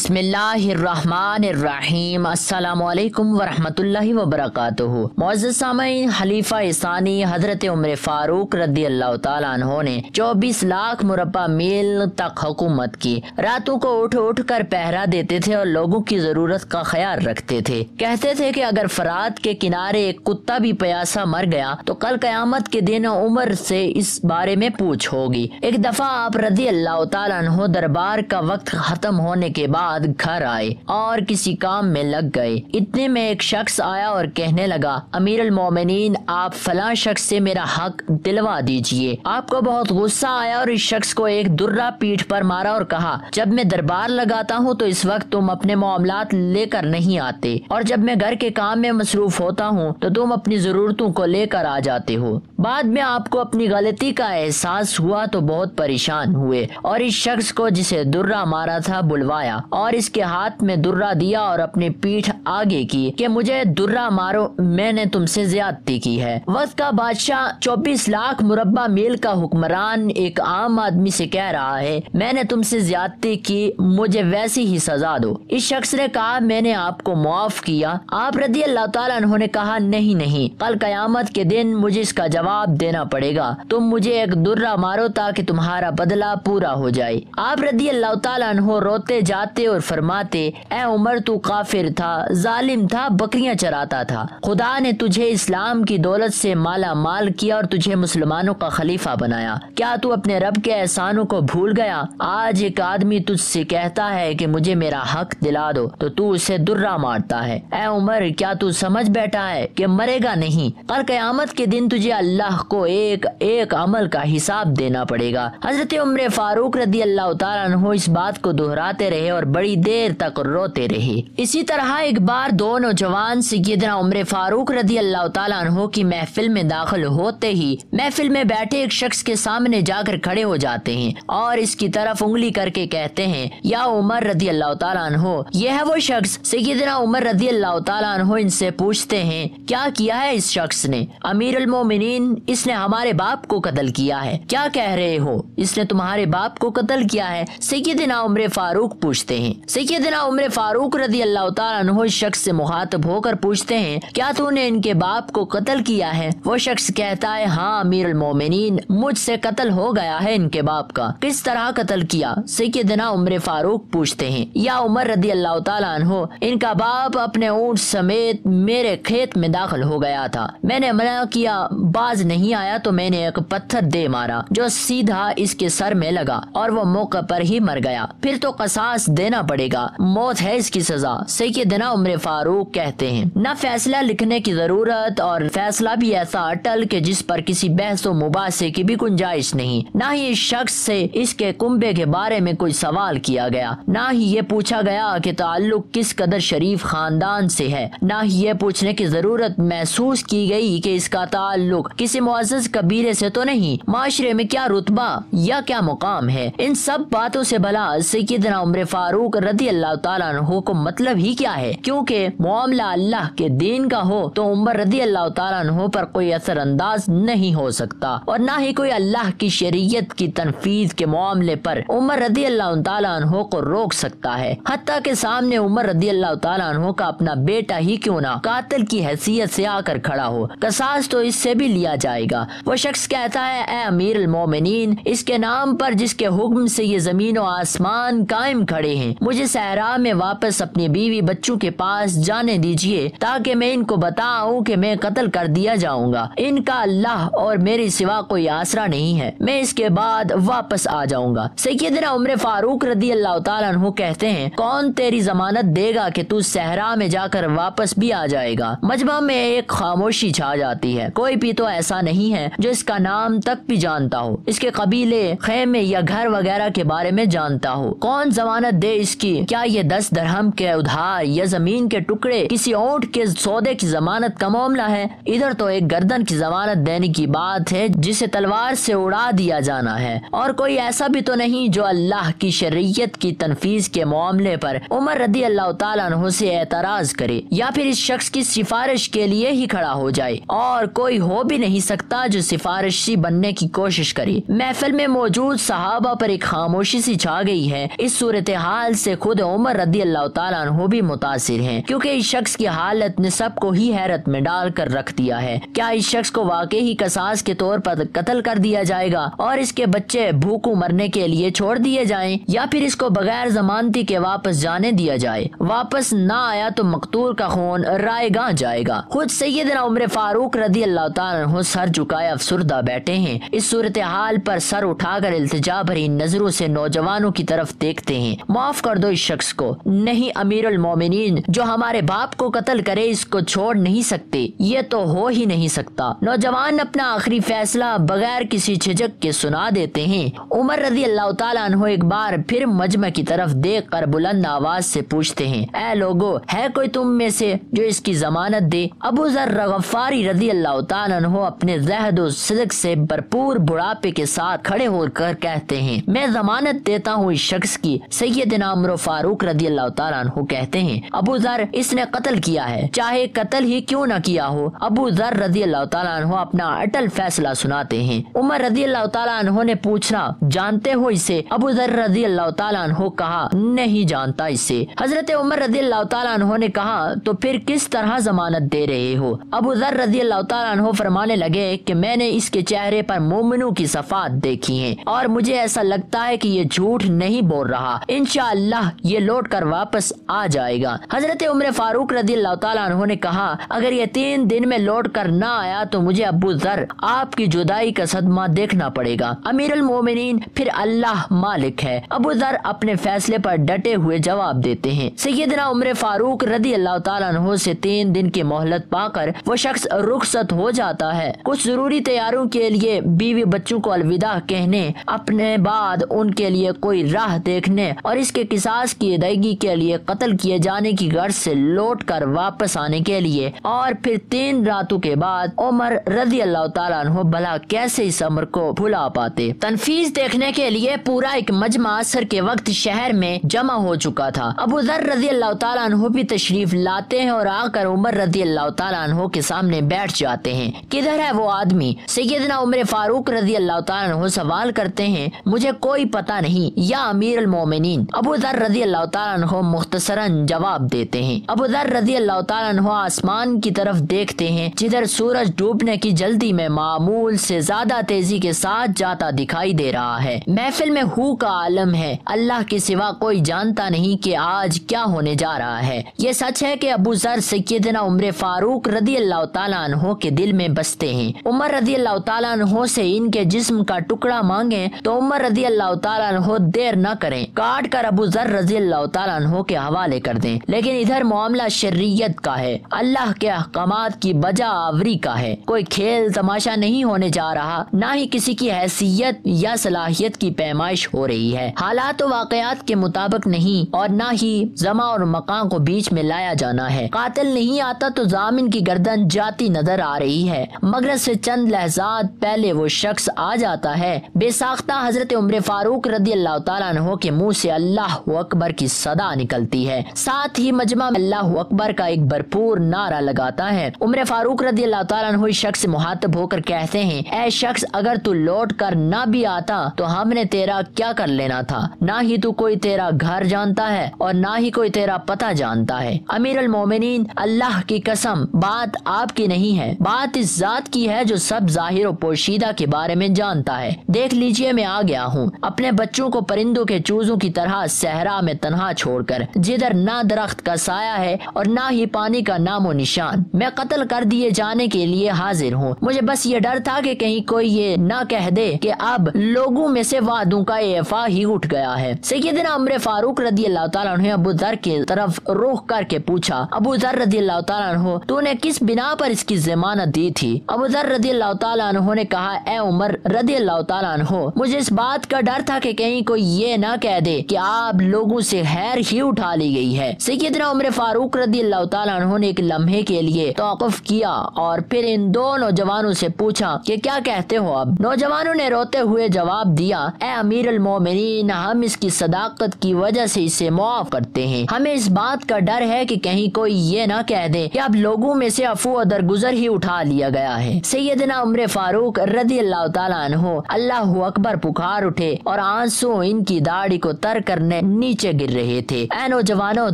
بسم اللہ الرحمن الرحیم۔ السلام علیکم ورحمۃ وبرکاتہ۔ معزز سامعین، خلیفہ ثانی حضرت عمر فاروق رضی اللہ تعالیٰ عنہ نے 24 لاکھ مربع میل تک حکومت کی۔ راتوں کو اٹھ اٹھ کر پہرا دیتے تھے اور لوگوں کی ضرورت کا خیال رکھتے تھے۔ کہتے تھے کہ اگر فرات کے کنارے ایک کتا بھی پیاسا مر گیا تو کل قیامت کے دن عمر سے اس بارے میں پوچھ ہوگی۔ ایک دفعہ آپ رضی اللہ تعالیٰ عنہ دربار کا وقت ختم ہونے کے بعد گھر آئے اور کسی کام میں لگ گئے۔ اتنے میں ایک شخص آیا اور کہنے لگا، امیر المومنین، آپ فلاں شخص سے میرا حق دلوا دیجئے۔ آپ کو بہت غصہ آیا اور اس شخص کو ایک درہ پیٹھ پر مارا اور کہا، جب میں دربار لگاتا ہوں تو اس وقت تم اپنے معاملات لے کر نہیں آتے، اور جب میں گھر کے کام میں مصروف ہوتا ہوں تو تم اپنی ضرورتوں کو لے کر آ جاتے ہو۔ بعد میں آپ کو اپنی غلطی کا احساس ہوا تو بہت پریشان ہوئے اور اس شخص کو جسے درہ مارا تھا بلوایا اور اس کے ہاتھ میں درہ دیا اور اپنی پیٹھ آگے کی کہ مجھے درہ مارو، میں نے تم سے زیادتی کی ہے۔ وقت کا بادشاہ 24 لاکھ مربع میل کا حکمران ایک عام آدمی سے کہہ رہا ہے، میں نے تم سے زیادتی کی، مجھے ویسی ہی سزا دو۔ اس شخص نے کہا، میں نے آپ کو معاف کیا۔ آپ رضی اللہ تعالیٰ عنہ نے کہا، نہیں، کل قیامت کے دن مجھے اس کا جواب دینا پڑے گا، تم مجھے ایک درہ مارو تاکہ تمہارا بدلہ پورا ہو جائے۔ آپ رضی اللہ تعالیٰ عنہ روتے جاتے اور فرماتے، اے عمر، تو کافر تھا، ظالم تھا، بکریاں چراتا تھا، خدا نے تجھے اسلام کی دولت سے مالا مال کیا اور تجھے مسلمانوں کا خلیفہ بنایا، کیا تو اپنے رب کے احسانوں کو بھول گیا؟ آج ایک آدمی تجھ سے کہتا ہے کہ مجھے میرا حق دلا دو تو اسے درہ مارتا ہے۔ اے عمر، کیا تو سمجھ بیٹھا ہے کہ مرے گا نہیں؟ کل قیامت کے دن تجھے اللہ کو ایک ایک عمل کا حساب دینا پڑے گا۔ حضرت عمر فاروق رضی اللہ تعالیٰ عنہ اس بات کو دہراتے رہے اور بڑی دیر تک روتے رہے۔ اسی طرح ایک بار دو نوجوان سیدنا عمر فاروق رضی اللہ تعالیٰ عنہ کی محفل میں داخل ہوتے ہی محفل میں بیٹھے ایک شخص کے سامنے جا کر کھڑے ہو جاتے ہیں اور اس کی طرف انگلی کر کے کہتے ہیں، یا عمر رضی اللہ تعالیٰ عنہ۔ یہ ہے وہ شخص۔ سیدنا عمر رضی اللہ تعالیٰ عنہ ان سے پوچھتے ہیں، کیا کیا ہے اس شخص نے؟ امیر المومنین، اس نے ہمارے باپ کو قتل کیا ہے۔ کیا کہہ رہے ہو؟ اس نے تمہارے باپ کو قتل کیا ہے؟ سیدنا عمر فاروق پوچھتے ہیں۔ سیدنا عمر فاروق رضی اللہ تعالیٰ عنہ اس شخص سے مخاطب ہو کر پوچھتے ہیں، کیا تو نے ان کے باپ کو قتل کیا ہے؟ وہ شخص کہتا ہے، ہاں امیر المومنین، مجھ سے قتل ہو گیا ہے ان کے باپ کا۔ کس طرح قتل کیا؟ سیدنا عمر فاروق پوچھتے ہیں، یا عمر رضی اللہ تعالیٰ عنہ، ان کا باپ اپنے اونٹ سمیت میرے کھیت میں داخل ہو گیا تھا، میں نے منع کیا، باز نہیں آیا تو میں نے ایک پتھر دے مارا جو سیدھا اس کے سر میں لگا اور وہ موقع پر ہی مر گیا، پھر تو قصاص دینا پڑے گا، موت ہے اس کی سزا۔ سیدنا عمر فاروق کہتے ہیں، نہ فیصلہ لکھنے کی ضرورت اور فیصلہ بھی ایسا اٹل کہ جس پر کسی بحث و مباحثے کی بھی گنجائش نہیں، نہ ہی اس شخص سے اس کے کنبے کے بارے میں کوئی سوال کیا گیا، نہ ہی یہ پوچھا گیا کہ تعلق کس قدر شریف خاندان سے ہے، نہ ہی یہ پوچھنے کی ضرورت محسوس کی گئی کہ اس کا تعلق کسی معزز قبیلے سے تو نہیں، معاشرے میں کیا رتبہ یا کیا مقام ہے۔ ان سب باتوں سے بھلا سیدنا عمر فاروق رضی اللہ تعالیٰ عنہ کو مطلب ہی کیا ہے؟ کیونکہ معاملہ اللہ کے دین کا ہو تو عمر رضی اللہ تعالیٰ عنہ پر کوئی اثر انداز نہیں ہو سکتا، اور نہ ہی کوئی اللہ کی شریعت کی تنفیذ کے معاملے پر عمر رضی اللہ تعالیٰ عنہ کو روک سکتا ہے، حتیٰ کہ سامنے عمر رضی اللہ تعالیٰ عنہ کا اپنا بیٹا ہی کیوں نہ قاتل کی حیثیت سے آ کر کھڑا ہو، قصاص تو اس سے بھی لیا جائے گا۔ وہ شخص کہتا ہے، اے امیر المومنین، اس کے نام پر جس کے حکم سے یہ زمین و آسمان قائم کھڑے ہیں، مجھے صحرا میں واپس اپنی بیوی بچوں کے پاس جانے دیجیے تاکہ میں ان کو بتاؤں کہ میں قتل کر دیا جاؤں گا، ان کا اللہ اور میرے سوا کوئی آسرا نہیں ہے، میں اس کے بعد واپس آ جاؤں گا۔ سیدنا عمر فاروق رضی اللہ تعالیٰ عنہ کہتے ہیں، کون تیری ضمانت دے گا کہ تو صحرا میں جا کر واپس بھی آ جائے گا؟ مجمع میں ایک خاموشی چھا جاتی ہے، کوئی بھی تو ایسا نہیں ہے جو اس کا نام تک بھی جانتا ہو، اس کے قبیلے، خیمے یا گھر وغیرہ کے بارے میں جانتا ہو۔ کون ضمانت دے اس کی؟ کیا یہ 10 درہم کے ادھار یا زمین کے ٹکڑے کسی اونٹ کے سودے کی ضمانت کا معاملہ ہے؟ ادھر تو ایک گردن کی ضمانت دینے کی بات ہے جسے تلوار سے اڑا دیا جانا ہے، اور کوئی ایسا بھی تو نہیں جو اللہ کی شریعت کی تنفیذ کے معاملے پر عمر رضی اللہ تعالیٰ عنہ سے اعتراض کرے یا پھر اس شخص کی سفارش کے لیے ہی کھڑا ہو جائے، اور کوئی ہو بھی نہیں سکتا جو سفارشی بننے کی کوشش کرے۔ محفل میں موجود صحابہ پر ایک خاموشی سی چھا گئی ہے۔ اس صورتحال عمل سے خود عمر رضی اللہ تعالیٰ عنہ بھی متاثر ہیں، کیونکہ اس شخص کی حالت نے سب کو ہی حیرت میں ڈال کر رکھ دیا ہے۔ کیا اس شخص کو واقعی قصاص کے طور پر قتل کر دیا جائے گا اور اس کے بچے بھوکوں مرنے کے لیے چھوڑ دیے جائیں، یا پھر اس کو بغیر ضمانتی کے واپس جانے دیا جائے؟ واپس نہ آیا تو مقتول کا خون رائے گاں جائے گا۔ خود سیدنا عمر فاروق رضی اللہ تعالیٰ عنہ سر جھکائے افسردہ بیٹھے ہیں۔ اس صورتحال پر سر اٹھا کر التجا بھری نظروں سے نوجوانوں کی طرف دیکھتے ہیں۔ معاف کر دو اس شخص کو۔ نہیں امیر المومنین، جو ہمارے باپ کو قتل کرے اس کو چھوڑ نہیں سکتے، یہ تو ہو ہی نہیں سکتا۔ نوجوان اپنا آخری فیصلہ بغیر کسی جھجک کے سنا دیتے ہیں۔ عمر رضی اللہ تعالیٰ عنہ ایک بار پھر مجمع کی طرف دیکھ کر بلند آواز سے پوچھتے ہیں، اے لوگو، ہے کوئی تم میں سے جو اس کی ضمانت دے؟ ابو ذر غفاری رضی اللہ تعالیٰ عنہ اپنے زہد و صدق سے بھرپور بڑھاپے کے ساتھ کھڑے ہو کر کہتے ہیں، میں ضمانت دیتا ہوں اس شخص کی۔ سیدنا عمر فاروق رضی اللہ تعالیٰ عنہ کہتے ہیں، ابو ذر، اس نے قتل کیا ہے، چاہے قتل ہی کیوں نہ کیا ہو۔ ابو ذر رضی اللہ تعالیٰ عنہ اپنا اٹل فیصلہ سناتے ہیں۔ عمر رضی اللہ تعالیٰ عنہ نے پوچھا، جانتے ہو اسے؟ ابو ذر رضی اللہ تعالیٰ عنہ کہا، نہیں جانتا اسے۔ حضرت عمر رضی اللہ تعالیٰ عنہ نے کہا، تو پھر کس طرح ضمانت دے رہے ہو؟ ابو ذر رضی اللہ تعالیٰ عنہ فرمانے لگے کہ میں نے اس کے چہرے پر مومنوں کی صفات دیکھی ہیں اور مجھے ایسا لگتا ہے کہ یہ جھوٹ نہیں بول رہا، انشاءاللہ یہ لوٹ کر واپس آ جائے گا۔ حضرت عمر فاروق رضی اللہ تعالیٰ عنہ نے کہا، اگر یہ 3 دن میں لوٹ کر نہ آیا تو مجھے ابو ذر آپ کی جدائی کا صدمہ دیکھنا پڑے گا۔ امیر المومنین، پھر اللہ مالک ہے۔ ابو ذر اپنے فیصلے پر ڈٹے ہوئے جواب دیتے ہیں۔ سیدنا عمر فاروق رضی اللہ تعالیٰ عنہ سے 3 دن کی مہلت پا کر وہ شخص رخصت ہو جاتا ہے۔ کچھ ضروری تیاریوں کے لیے بیوی بچوں کو الوداع کہنے، اپنے بعد ان کے لیے کوئی راہ دیکھنے اور اس کے قصاص کی ادائیگی کے لیے قتل کیے جانے کی غرض سے لوٹ کر واپس آنے کے لیے، اور پھر 3 راتوں کے بعد عمر رضی اللہ تعالیٰ عنہ بھلا کیسے اس امر کو بھلا پاتے۔ تنفیذ دیکھنے کے لیے پورا ایک مجمع عصر کے وقت شہر میں جمع ہو چکا تھا۔ ابو ذر رضی اللہ تعالیٰ عنہ بھی تشریف لاتے ہیں اور آ کر عمر رضی اللہ تعالیٰ عنہ کے سامنے بیٹھ جاتے ہیں۔ کدھر ہے وہ آدمی؟ سیدنا عمر فاروق رضی اللہ تعالیٰ عنہ سوال کرتے ہیں۔ مجھے کوئی پتہ نہیں یا امیر المومنین، ابو ذر رضی اللہ تعالیٰ عنہ مختصراً جواب دیتے ہیں۔ ابو ذر رضی اللہ تعالیٰ عنہ آسمان کی طرف دیکھتے ہیں جدھر سورج ڈوبنے کی جلدی میں معمول سے زیادہ تیزی کے ساتھ جاتا دکھائی دے رہا ہے۔ محفل میں ہو کا عالم ہے، اللہ کے سوا کوئی جانتا نہیں کہ آج کیا ہونے جا رہا ہے۔ یہ سچ ہے کہ ابو ذر سیدنا عمر فاروق رضی اللہ تعالیٰ عنہ کے دل میں بستے ہیں۔ عمر رضی اللہ تعالیٰ عنہ سے ان کے جسم کا ٹکڑا مانگیں تو عمر رضی اللہ تعالیٰ عنہ دیر نہ کریں، کاٹ کر ابو ذر رضی اللہ تعالیٰ عنہ کے حوالے کر دیں۔ لیکن ادھر معاملہ شریعت کا ہے، اللہ کے احکامات کی بجا آوری کا ہے۔ کوئی کھیل تماشا نہیں ہونے جا رہا، نہ ہی کسی کی حیثیت یا صلاحیت کی پیمائش ہو رہی ہے۔ حالات و واقعات کے مطابق نہیں اور نہ ہی زمان اور مکان کو بیچ میں لایا جانا ہے۔ قاتل نہیں آتا تو ضامن کی گردن جاتی نظر آ رہی ہے، مگر سے چند لحظات پہلے وہ شخص آ جاتا ہے۔ بے ساختہ حضرت عمر فاروق رضی اللہ تعالیٰ عنہ کے منہ سے اللہ اکبر کی صدا نکلتی ہے، ساتھ ہی مجمع میں اللہ اکبر کا ایک بھرپور نعرہ لگاتا ہے۔ عمر فاروق رضی اللہ تعالیٰ عنہ اس شخص سے مخاطب ہو کر کہتے ہیں، اے شخص، اگر تو لوٹ کر نہ بھی آتا تو ہم نے تیرا کیا کر لینا تھا؟ نہ ہی تو کوئی تیرا گھر جانتا ہے اور نہ ہی کوئی تیرا پتہ جانتا ہے۔ امیر المومنین، اللہ کی قسم، بات آپ کی نہیں ہے، بات اس ذات کی ہے جو سب ظاہر و پوشیدہ کے بارے میں جانتا ہے۔ دیکھ لیجئے، میں آ گیا ہوں اپنے بچوں کو پرندوں کے چوزوں کی طرح صحرا میں تنہا چھوڑ کر، جدھر نہ درخت کا سایہ ہے اور نہ ہی پانی کا نام و نشان۔ میں قتل کر دیے جانے کے لیے حاضر ہوں۔ مجھے بس یہ ڈر تھا کہ کہیں کوئی یہ نہ کہہ دے کہ اب لوگوں میں سے وعدوں کا ایفا ہی اٹھ گیا ہے۔ سیدنا عمر فاروق رضی اللہ تعالیٰ عنہ ابو ذر کی طرف رخ کر کے پوچھا، ابو ذر رضی اللہ تعالیٰ عنہ، تو نے کس بنا پر اس کی ضمانت دی تھی؟ ابو ذر رضی اللہ تعالیٰ عنہ نے کہا، اے عمر رضی اللہ تعالیٰ عنہ، مجھے اس بات کا ڈر تھا کہ کہیں کوئی یہ نہ کہہ دے کہ آپ لوگوں سے خیر ہی اٹھا لی گئی ہے۔ سیدنا عمر فاروق رضی اللہ تعالیٰ عنہ نے ایک لمحے کے لیے توقف کیا اور پھر ان 2 نوجوانوں سے پوچھا کہ کیا کہتے ہو اب؟ نوجوانوں نے روتے ہوئے جواب دیا، اے امیر المومنین، ہم اس کی صداقت کی وجہ سے اسے معاف کرتے ہیں۔ ہمیں اس بات کا ڈر ہے کہ کہیں کوئی یہ نہ کہہ دے کہ اب لوگوں میں سے عفو و درگزر ہی اٹھا لیا گیا ہے۔ سیدنا عمر فاروق رضی اللہ تعالیٰ عنہ اللہ اکبر پکار اٹھے اور آنسو ان کی داڑھی کو تر کرنے توڑنے نیچے گر رہے تھے۔ اے نوجوانوں،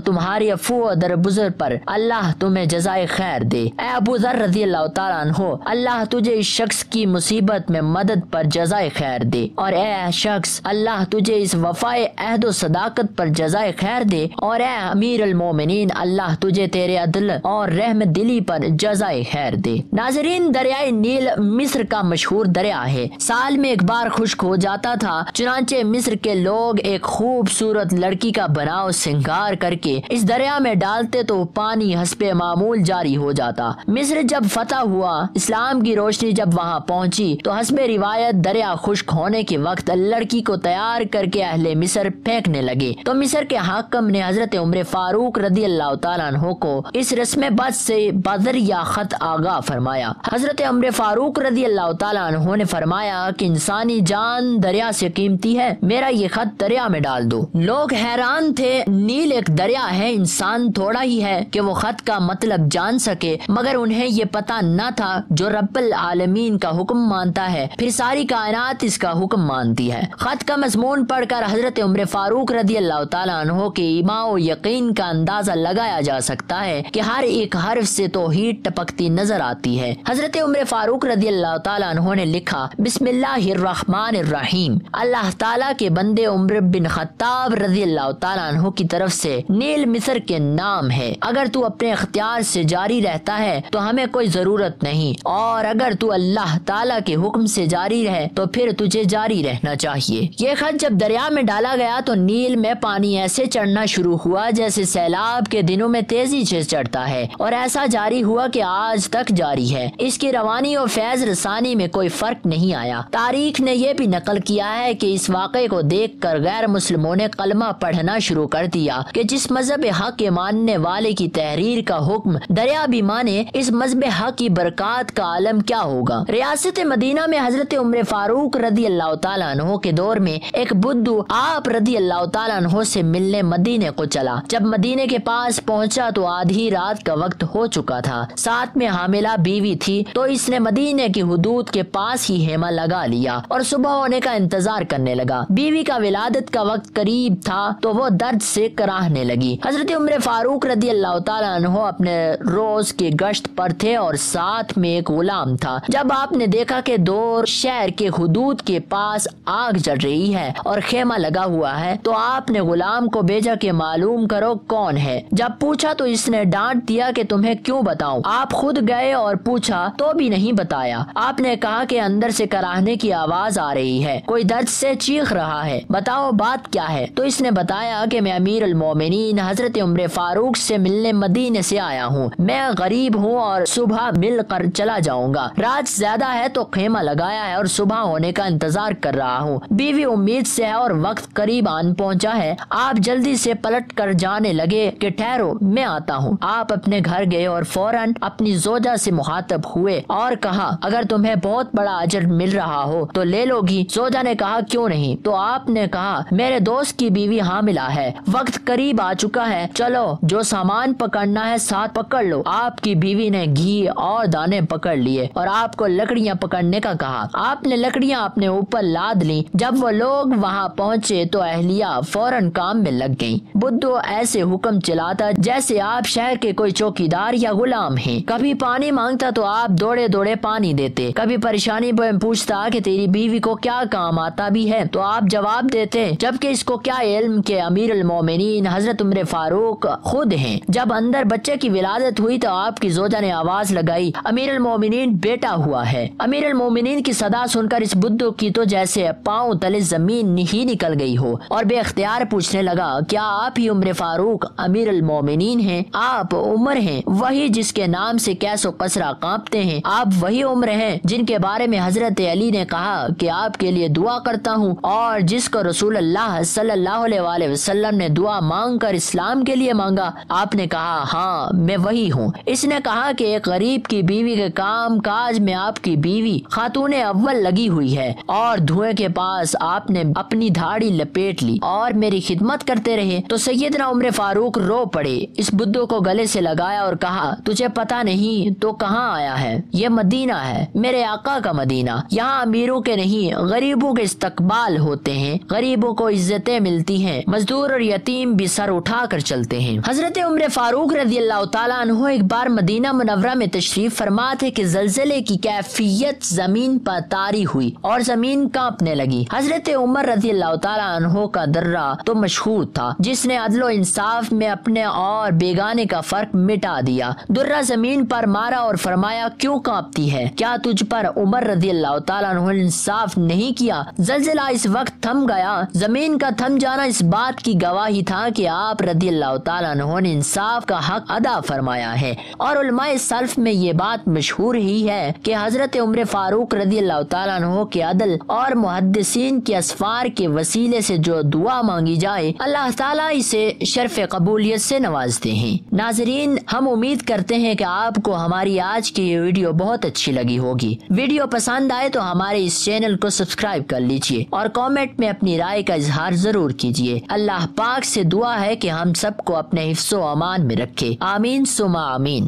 تمہاری افو و درگزر پر اللہ تمہیں جزائے خیر دے۔ اے ابو ذر رضی اللہ تعالیٰ عنہ، اللہ تجھے اس شخص کی مصیبت میں مدد پر جزائے خیر دے، اور اے شخص اللہ تجھے اس وفائے عہد و صداقت پر جزائے خیر دے، اور اے امیر المومنین اللہ تجھے تیرے عدل اور رحم دلی پر جزائے خیر دے۔ ناظرین، دریائے نیل مصر کا مشہور دریا ہے، سال میں ایک بار خشک ہو جاتا تھا، چنانچہ مصر کے لوگ ایک خوبصورت لڑکی کا بناؤ سنگار کر کے اس دریا میں ڈالتے تو پانی حسب معمول جاری ہو جاتا۔ مصر جب فتح ہوا، اسلام کی روشنی جب وہاں پہنچی تو حسب روایت دریا خشک ہونے کے وقت لڑکی کو تیار کر کے اہل مصر پھینکنے لگے، تو مصر کے حاکم نے حضرت عمر فاروق رضی اللہ تعالیٰ عنہ کو اس رسم بد سے بذریعہ خط آگاہ فرمایا۔ حضرت عمر فاروق رضی اللہ تعالیٰ عنہ نے فرمایا کہ انسانی جان دریا سے قیمتی ہے، میرا یہ خط دریا میں ڈال دو۔ لوگ حیران تھے، نیل ایک دریا ہے، انسان تھوڑا ہی ہے کہ وہ خط کا مطلب جان سکے، مگر انہیں یہ پتہ نہ تھا جو رب العالمین کا حکم مانتا ہے پھر ساری کائنات اس کا حکم مانتی ہے۔ خط کا مضمون پڑھ کر حضرت عمر فاروق رضی اللہ تعالیٰ عنہ کے ایمان و یقین کا اندازہ لگایا جا سکتا ہے کہ ہر ایک حرف سے توحید ٹپکتی نظر آتی ہے۔ حضرت عمر فاروق رضی اللہ تعالیٰ عنہ نے لکھا، بسم اللہ الرحمن الرحیم، اللہ تعالیٰ کے بندے عمر بن خطاب رضی اللہ تعالیٰ عنہ کی طرف سے نیل مصر کے نام ہے۔ اگر تو اپنے اختیار سے جاری رہتا ہے تو ہمیں کوئی ضرورت نہیں، اور اگر تو اللہ تعالیٰ کے حکم سے جاری رہے تو پھر تجھے جاری رہنا چاہیے۔ یہ خط جب دریا میں ڈالا گیا تو نیل میں پانی ایسے چڑھنا شروع ہوا جیسے سیلاب کے دنوں میں تیزی سے چڑھتا ہے، اور ایسا جاری ہوا کہ آج تک جاری ہے۔ اس کی روانی اور فیض رسانی میں کوئی فرق نہیں آیا۔ تاریخ نے یہ بھی نقل کیا ہے کہ اس واقعے کو دیکھ کر غیر مسلموں نے کلمہ پڑھنا شروع کر دیا کہ جس مذہب حق کے ماننے والے کی تحریر کا حکم دریا بھی مانے، اس مذہب حق کی برکات کا عالم کیا ہوگا۔ ریاست مدینہ میں حضرت عمر فاروق رضی اللہ تعالیٰ عنہ کے دور میں ایک بدھو آپ رضی اللہ تعالیٰ عنہ سے ملنے مدینے کو چلا۔ جب مدینے کے پاس پہنچا تو آدھی رات کا وقت ہو چکا تھا، ساتھ میں حاملہ بیوی تھی، تو اس نے مدینے کی حدود کے پاس ہی خیمہ لگا لیا اور صبح ہونے کا انتظار کرنے لگا۔ بیوی کا ولادت کا وقت قریب تھا تو وہ درد سے کراہنے لگی۔ حضرت عمر فاروق رضی اللہ تعالیٰ عنہ اپنے روز کی گشت پر تھے اور ساتھ میں ایک غلام تھا۔ جب آپ نے دیکھا کہ دور شہر کے حدود کے پاس آگ جل رہی ہے اور خیمہ لگا ہوا ہے تو آپ نے غلام کو بھیجا کہ معلوم کرو کون ہے۔ جب پوچھا تو اس نے ڈانٹ دیا کہ تمہیں کیوں بتاؤں۔ آپ خود گئے اور پوچھا تو بھی نہیں بتایا۔ آپ نے کہا کہ اندر سے کراہنے کی آواز آ رہی ہے، کوئی درد سے چیخ رہا ہے، بتاؤ بات کیا ہے۔ تو اس نے بتایا کہ میں امیر المومنین حضرت عمر فاروق سے ملنے مدینے سے آیا ہوں، میں غریب ہوں اور صبح مل کر چلا جاؤں گا۔ رات زیادہ ہے تو خیمہ لگایا ہے اور صبح ہونے کا انتظار کر رہا ہوں۔ بیوی امید سے ہے اور وقت قریب آن پہنچا ہے۔ آپ جلدی سے پلٹ کر جانے لگے کہ ٹھہرو میں آتا ہوں۔ آپ اپنے گھر گئے اور فوراً اپنی زوجہ سے مخاطب ہوئے اور کہا اگر تمہیں بہت بڑا اجر مل رہا ہو تو لے لو گی۔ زوجہ نے کہا کیوں نہیں؟ تو آپ نے کہا میرے دوست کی بیوی حاملہ ہے، وقت قریب آ چکا ہے، چلو جو سامان پکڑنا ہے ساتھ پکڑ لو۔ آپ کی بیوی نے گھی اور دانے پکڑ لیے اور آپ کو لکڑیاں پکڑنے کا کہا۔ آپ نے لکڑیاں اپنے اوپر لاد لی۔ جب وہ لوگ وہاں پہنچے تو اہلیہ فوراً کام میں لگ گئی۔ بدھو ایسے حکم چلاتا جیسے آپ شہر کے کوئی چوکیدار یا غلام ہیں۔ کبھی پانی مانگتا تو آپ دوڑے دوڑے پانی دیتے، کبھی پریشانی پوچھتا کہ تیری بیوی کو کیا کام آتا بھی ہے تو آپ جواب دیتے، جبکہ اس کو کیا علم کہ امیر المومنین حضرت عمر فاروق خود ہیں۔ جب اندر بچے کی ولادت ہوئی تو آپ کی زوجہ نے آواز لگائی امیر المومنین بیٹا ہوا ہے۔ امیر المومنین کی صدا سن کر اس بدھو کی تو جیسے پاؤں تلے زمین ہی نکل گئی ہو اور بے اختیار پوچھنے لگا کیا آپ ہی عمر فاروق امیر المومنین ہیں؟ آپ عمر ہیں، وہی جس کے نام سے کیس و قصرہ کانپتے ہیں، آپ وہی عمر ہیں جن کے بارے میں حضرت علی نے کہا کہ آپ کے لیے دعا کرتا ہوں اور جس کو رسول اللہ صلی اللہ علیہ وآلہ وسلم نے دعا مانگ کر اسلام کے لیے مانگا؟ آپ نے کہا ہاں میں وہی ہوں۔ اس نے کہا کہ ایک غریب کی بیوی کے کام کاج میں آپ کی بیوی خاتون اول لگی ہوئی ہے اور دھوئے کے پاس آپ نے اپنی دھاڑی لپیٹ لی اور میری خدمت کرتے رہے۔ تو سیدنا عمر فاروق رو پڑے، اس بدھو کو گلے سے لگایا اور کہا تجھے پتہ نہیں تو کہاں آیا ہے؟ یہ مدینہ ہے، میرے آقا کا مدینہ، یہاں امیروں کے نہیں غریبوں کے استقبال ہوتے ہیں، غریبوں کو عزتیں ملتی ہیں مزدور اور یتیم بھی سر اٹھا کر چلتے ہیں۔ حضرت عمر فاروق رضی اللہ تعالیٰ عنہ ایک بار مدینہ منورہ میں تشریف فرما تھے کہ زلزلے کی کیفیت زمین پر طاری ہوئی اور زمین کانپنے لگی۔ حضرت عمر رضی اللہ تعالیٰ عنہ کا درہ تو مشہور تھا جس نے عدل و انصاف میں اپنے اور بیگانے کا فرق مٹا دیا۔ درہ زمین پر مارا اور فرمایا کیوں کانپتی ہے؟ کیا تجھ پر عمر رضی اللہ تعالیٰ عنہ نے انصاف نہیں کیا؟ زلزلہ اس وقت تھم گیا۔ زمین کا تھم جانا اس بات کی گواہی تھا کہ آپ رضی اللہ تعالیٰ عنہ نے انصاف کا حق ادا فرمایا ہے، اور علماء سلف میں یہ بات مشہور ہی ہے کہ حضرت عمر فاروق رضی اللہ تعالیٰ عنہ کے عدل اور محدثین کے اسفار کے وسیلے سے جو دعا مانگی جائے اللہ تعالیٰ اسے شرف قبولیت سے نوازتے ہیں۔ ناظرین، ہم امید کرتے ہیں کہ آپ کو ہماری آج کی یہ ویڈیو بہت اچھی لگی ہوگی۔ ویڈیو پسند آئے تو ہمارے اس چینل کو سبسکرائب کر لیجئے اور کامنٹ میں اپنی رائے کا اظہار ضرور کیجئے۔ اللہ پاک سے دعا ہے کہ ہم سب کو اپنے حفظ و امان میں رکھے، آمین ثم آمین۔